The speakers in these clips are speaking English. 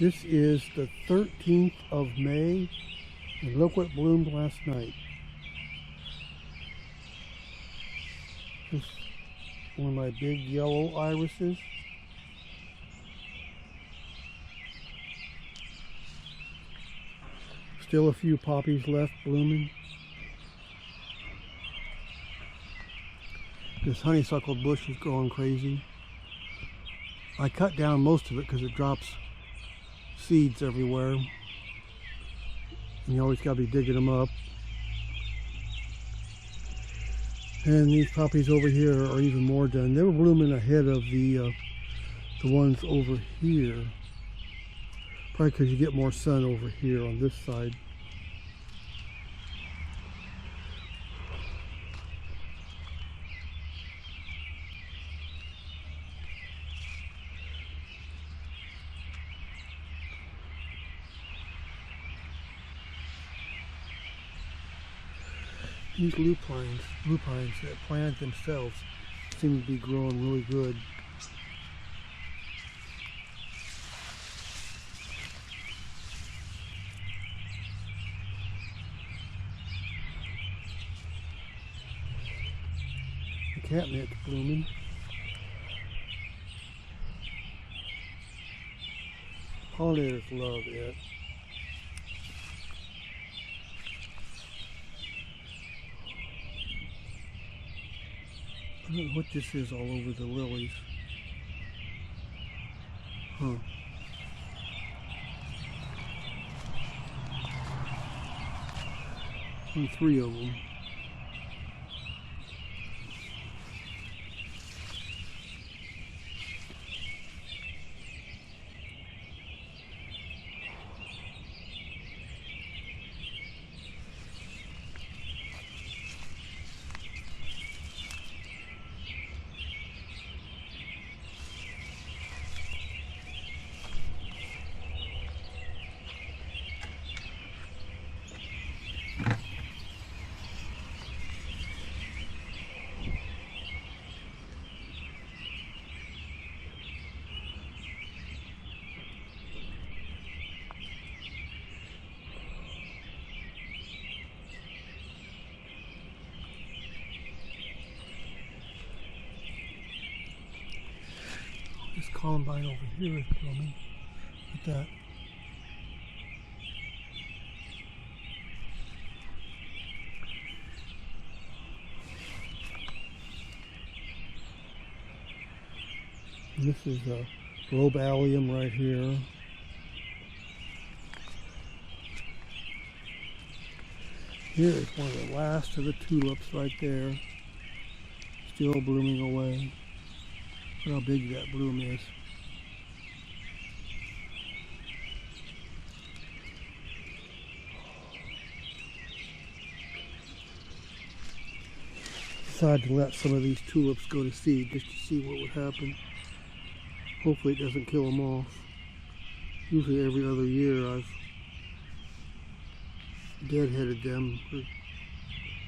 This is the 13th of May, and look what bloomed last night. This is one of my big yellow irises. Still a few poppies left blooming. This honeysuckle bush is growing crazy. I cut down most of it because it drops seeds everywhere. And you always got to be digging them up. And these poppies over here are even more done. They were blooming ahead of the ones over here. Probably because you get more sun over here on this side. These lupines that plant themselves seem to be growing really good. The catnip's blooming. Pollinators love it. I don't know what this is all over the lilies. Huh. And 3 of them. This columbine over here is blooming. Look at that. And this is a globalium right here. Here is one of the last of the tulips right there. Still blooming away. Look how big that bloom is. Decided to let some of these tulips go to seed just to see what would happen. Hopefully it doesn't kill them off. Usually every other year I've deadheaded them or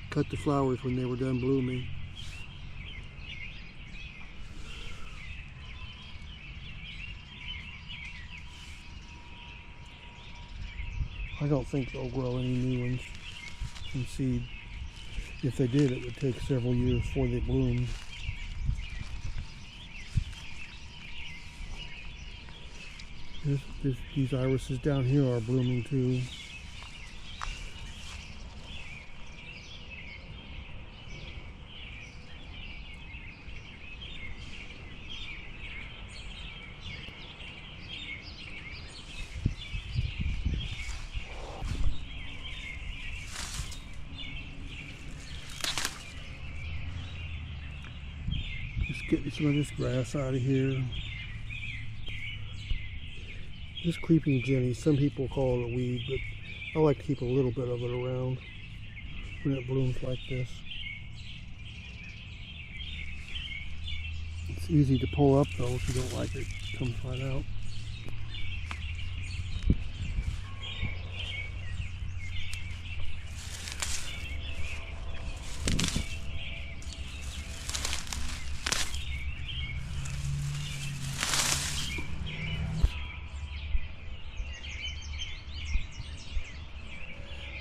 cut the flowers when they were done blooming. I don't think they'll grow any new ones from seed. If they did, it would take several years before they bloomed. These irises down here are blooming too. Just getting some of this grass out of here. This creeping jenny, some people call it a weed, but I like to keep a little bit of it around when it blooms like this. It's easy to pull up though if you don't like it. It comes right out.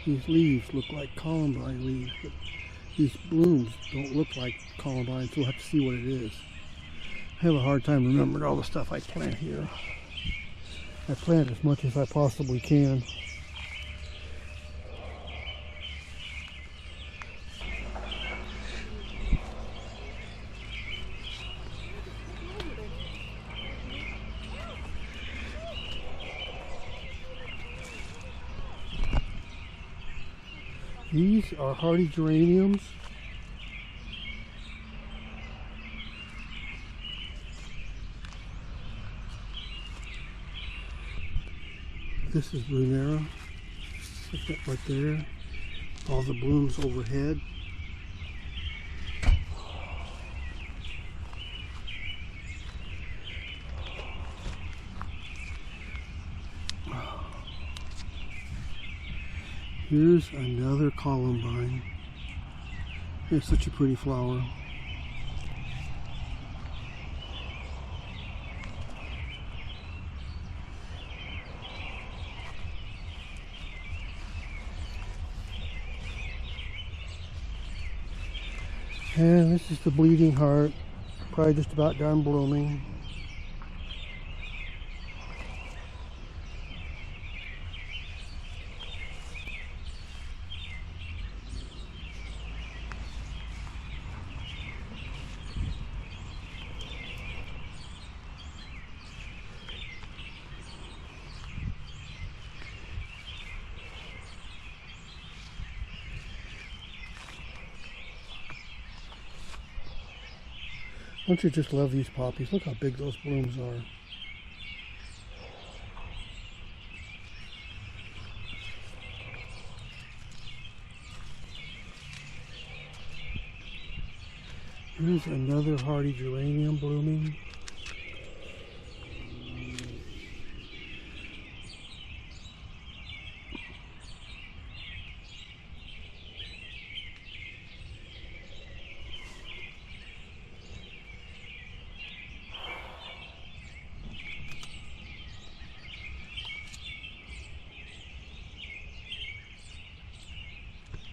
These leaves look like columbine leaves, but these blooms don't look like columbine, so we'll have to see what it is. I have a hard time remembering all the stuff I plant here. I plant as much as I possibly can. These are hardy geraniums. This is Brunera, like that right there. All the blooms overhead. Here's another columbine. It's such a pretty flower. And this is the bleeding heart, probably just about done blooming. Don't you just love these poppies? Look how big those blooms are. Here's another hardy geranium blooming.